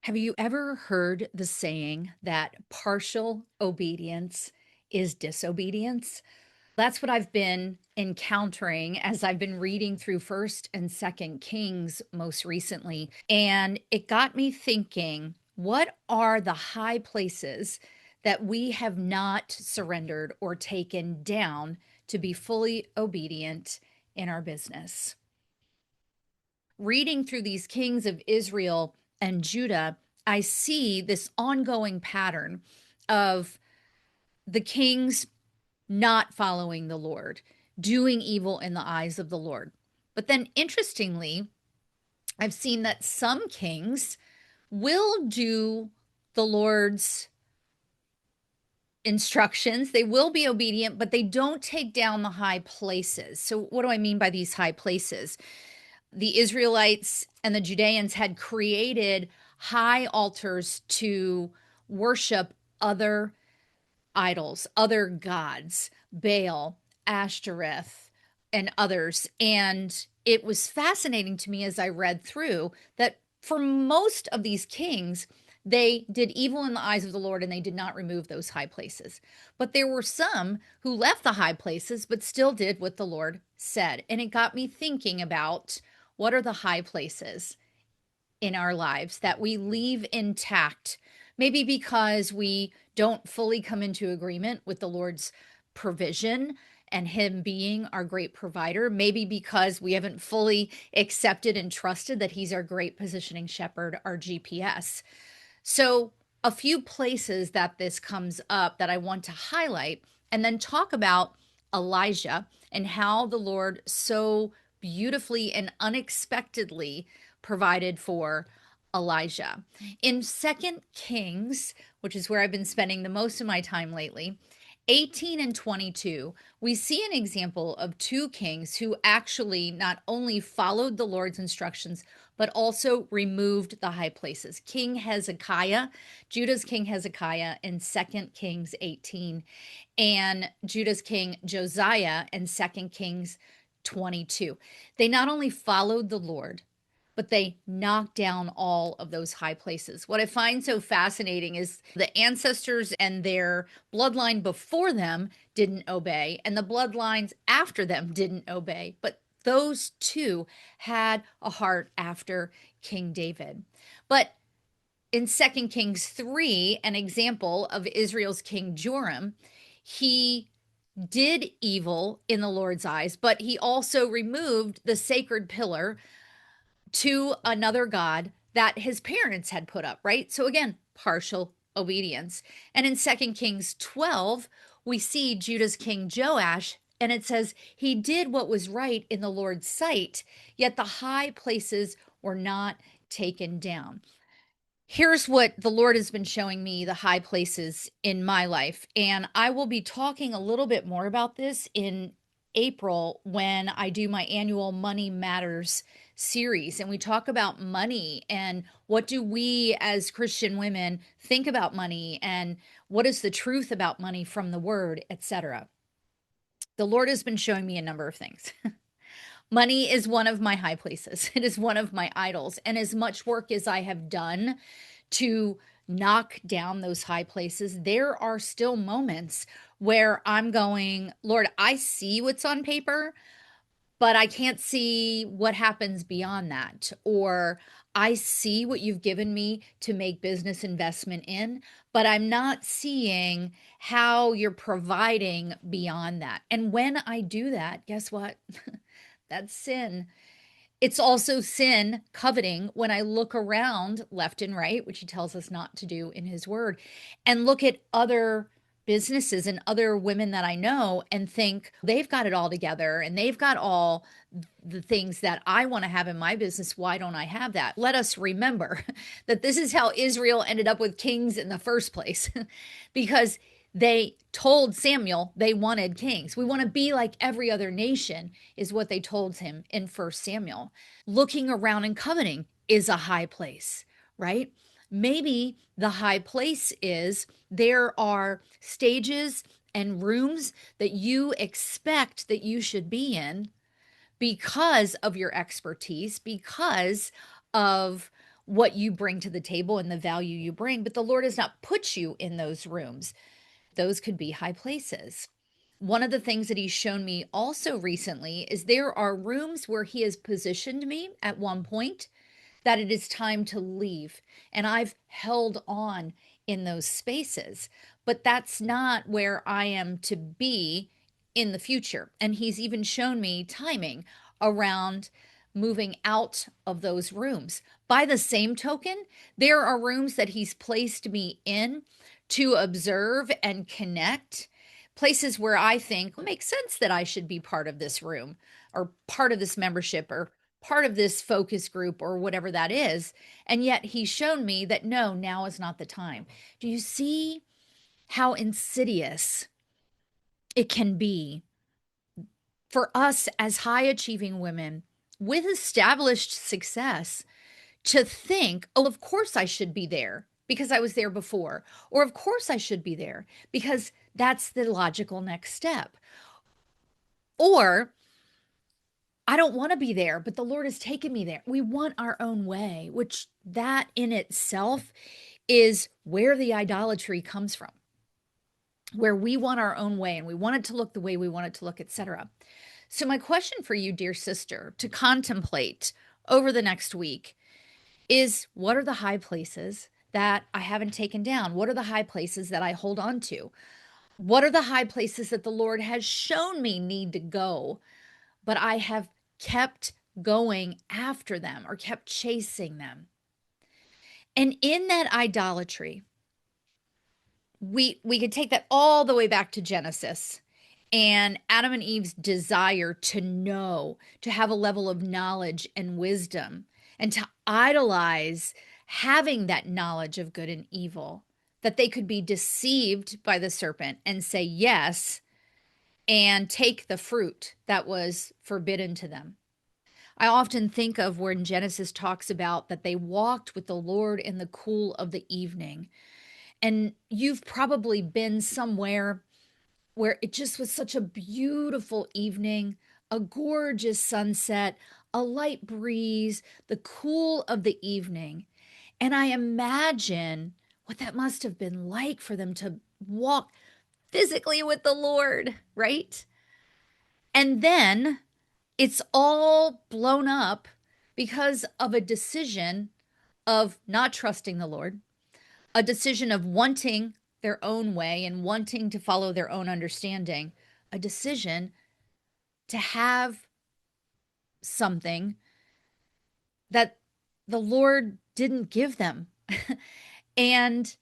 Have you ever heard the saying that partial obedience is disobedience? That's what I've been encountering as I've been reading through 1st and 2nd Kings most recently, and it got me thinking, what are the high places that we have not surrendered or taken down to be fully obedient in our business? Reading through these kings of Israel and Judah, I see this ongoing pattern of the kings not following the Lord, doing evil in the eyes of the Lord. But then, interestingly, I've seen that some kings will do the Lord's instructions. They will be obedient, but they don't take down the high places. So, what do I mean by these high places? The Israelites and the Judeans had created high altars to worship other idols, other gods, Baal, Ashtoreth, and others. And it was fascinating to me as I read through that for most of these kings, they did evil in the eyes of the Lord and they did not remove those high places. But there were some who left the high places but still did what the Lord said. And it got me thinking about what are the high places in our lives that we leave intact, maybe because we don't fully come into agreement with the Lord's provision and Him being our great provider, maybe because we haven't fully accepted and trusted that He's our great positioning shepherd, our GPS. So, a few places that this comes up that I want to highlight, and then talk about Elijah and how the Lord so beautifully and unexpectedly provided for Elijah. In Second Kings, which is where I've been spending the most of my time lately, 18 and 22, we see an example of two kings who actually not only followed the Lord's instructions, but also removed the high places. King Hezekiah, Judah's King Hezekiah in 2 Kings 18, and Judah's King Josiah in 2 Kings 22. They not only followed the Lord, but they knocked down all of those high places. What I find so fascinating is the ancestors and their bloodline before them didn't obey, and the bloodlines after them didn't obey. But those two had a heart after King David. But in 2 Kings 3, an example of Israel's King Joram, he did evil in the Lord's eyes, but he also removed the sacred pillar to another god that his parents had put up, right? So again, partial obedience. And in 2 Kings 12, we see Judah's king Joash, and it says he did what was right in the Lord's sight, yet the high places were not taken down. Here's what the Lord has been showing me, the high places in my life. And I will be talking a little bit more about this in April when I do my annual Money Matters series. And we talk about money and what do we as Christian women think about money and what is the truth about money from the word, etc. The Lord has been showing me a number of things. Money is one of my high places. It is one of my idols. And as much work as I have done to knock down those high places, there are still moments where I'm going, Lord, I see what's on paper, but I can't see what happens beyond that. Or I see what you've given me to make business investment in, but I'm not seeing how you're providing beyond that. And when I do that, guess what? That's sin. It's also sin, coveting, when I look around left and right, which he tells us not to do in his word, and look at other businesses and other women that I know and think they've got it all together and they've got all the things that I want to have in my business. Why don't I have that? Let us remember that this is how Israel ended up with kings in the first place because they told Samuel they wanted kings. We want to be like every other nation, is what they told him in 1 Samuel. Looking around and coveting is a high place, right? Maybe the high place is there are stages and rooms that you expect that you should be in because of your expertise, because of what you bring to the table and the value you bring, but the Lord has not put you in those rooms. Those could be high places. One of the things that he's shown me also recently is there are rooms where he has positioned me at one point that it is time to leave. And I've held on in those spaces, but that's not where I am to be in the future. And he's even shown me timing around moving out of those rooms. By the same token, there are rooms that he's placed me in to observe and connect, places where I think it makes sense that I should be part of this room or part of this membership or part of this focus group or whatever that is. And yet he's shown me that no, now is not the time. Do you see how insidious it can be for us as high achieving women with established success to think, oh, of course I should be there because I was there before, or of course I should be there because that's the logical next step. Or I don't want to be there, but the Lord has taken me there. We want our own way, which that in itself is where the idolatry comes from, where we want our own way and we want it to look the way we want it to look, etc. So my question for you, dear sister, to contemplate over the next week is, what are the high places that I haven't taken down? What are the high places that I hold on to? What are the high places that the Lord has shown me need to go, but I have kept going after them or kept chasing them? And in that idolatry, we could take that all the way back to Genesis and Adam and Eve's desire to know, to have a level of knowledge and wisdom, and to idolize having that knowledge of good and evil, that they could be deceived by the serpent and say yes and take the fruit that was forbidden to them. I often think of when Genesis talks about that they walked with the Lord in the cool of the evening. And you've probably been somewhere where it just was such a beautiful evening, a gorgeous sunset, a light breeze, the cool of the evening. And I imagine what that must have been like for them to walk physically with the Lord, right? And then it's all blown up because of a decision of not trusting the Lord, a decision of wanting their own way and wanting to follow their own understanding, a decision to have something that the Lord didn't give them. And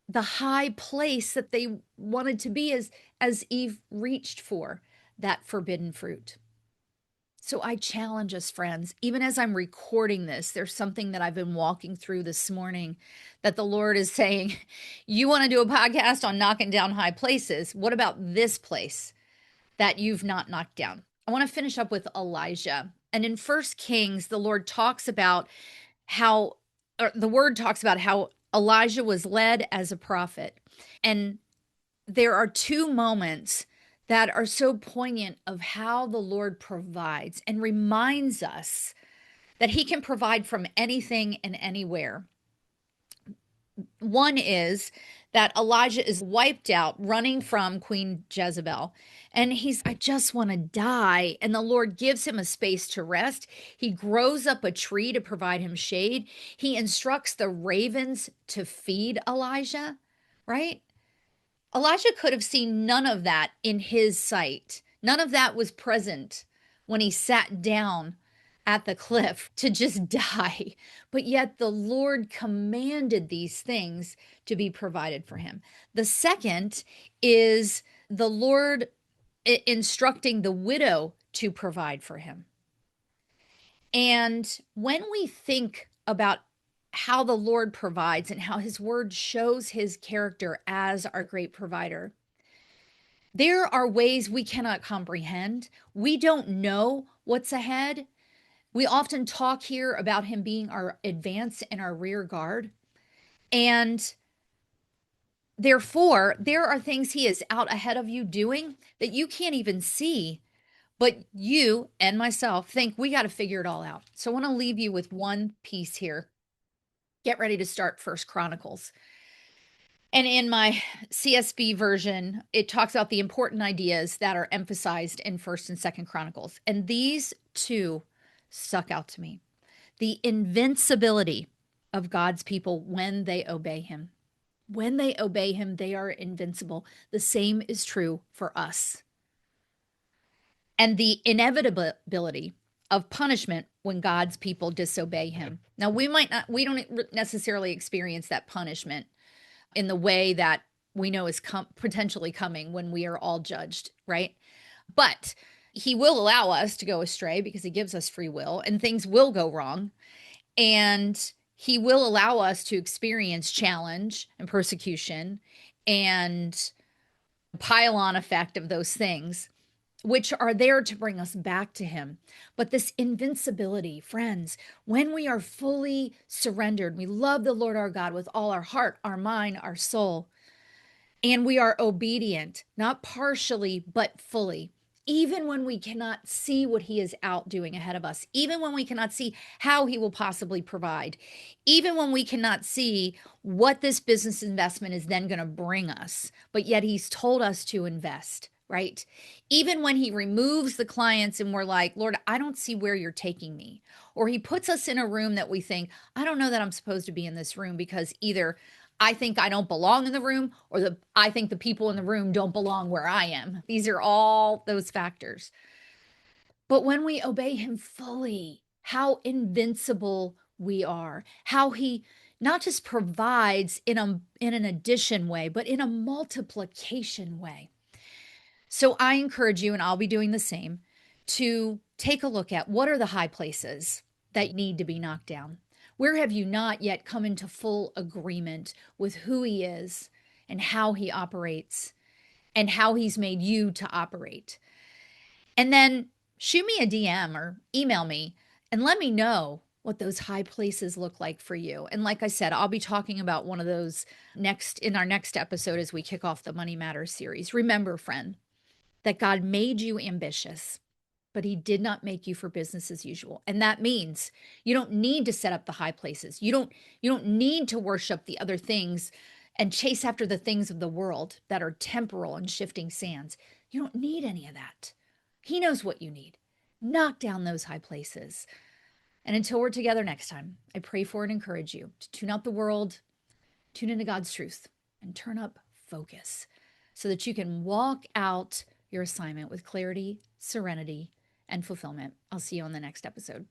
the high place that they wanted to be as Eve reached for that forbidden fruit. So I challenge us, friends, even as I'm recording this, there's something that I've been walking through this morning that the Lord is saying, you want to do a podcast on knocking down high places. What about this place that you've not knocked down? I want to finish up with Elijah. And in First Kings, the Lord talks about how, or the word talks about how Elijah was led as a prophet. And there are two moments that are so poignant of how the Lord provides and reminds us that he can provide from anything and anywhere. One is that Elijah is wiped out running from Queen Jezebel. And I just want to die. And the Lord gives him a space to rest. He grows up a tree to provide him shade. He instructs the ravens to feed Elijah, right? Elijah could have seen none of that in his sight. None of that was present when he sat down at the cliff to just die. But yet the Lord commanded these things to be provided for him. The second is the Lord instructing the widow to provide for him. And when we think about how the Lord provides and how his word shows his character as our great provider, there are ways we cannot comprehend. We don't know what's ahead. We often talk here about him being our advance and our rear guard. And therefore, there are things he is out ahead of you doing that you can't even see. But you and myself think we got to figure it all out. So I want to leave you with one piece here. Get ready to start First Chronicles. And in my CSB version, it talks about the important ideas that are emphasized in First and Second Chronicles. And these two stuck out to me. The invincibility of God's people when they obey him. When they obey him, they are invincible. The same is true for us. And the inevitability of punishment when God's people disobey him. Now, we don't necessarily experience that punishment in the way that we know is potentially coming when we are all judged, right? But he will allow us to go astray because he gives us free will, and things will go wrong. And he will allow us to experience challenge and persecution and pile on effect of those things, which are there to bring us back to him. But this invincibility, friends, when we are fully surrendered, we love the Lord our God with all our heart, our mind, our soul, and we are obedient, not partially, but fully. Even when we cannot see what he is out doing ahead of us, even when we cannot see how he will possibly provide, even when we cannot see what this business investment is then going to bring us, but yet he's told us to invest, right? Even when he removes the clients and we're like, Lord, I don't see where you're taking me. Or he puts us in a room that we think, I don't know that I'm supposed to be in this room because either I think I don't belong in the room, or I think the people in the room don't belong where I am. These are all those factors. But when we obey him fully, how invincible we are, how he not just provides in an addition way, but in a multiplication way. So I encourage you, and I'll be doing the same, to take a look at what are the high places that need to be knocked down. Where have you not yet come into full agreement with who he is and how he operates and how he's made you to operate? And then shoot me a DM or email me and let me know what those high places look like for you. And like I said, I'll be talking about one of those next in our next episode as we kick off the Money Matters series. Remember, friend, that God made you ambitious, but he did not make you for business as usual. And that means you don't need to set up the high places. You don't need to worship the other things and chase after the things of the world that are temporal and shifting sands. You don't need any of that. He knows what you need. Knock down those high places. And until we're together next time, I pray for and encourage you to tune out the world, tune into God's truth, and turn up focus so that you can walk out your assignment with clarity, serenity, and fulfillment. I'll see you on the next episode.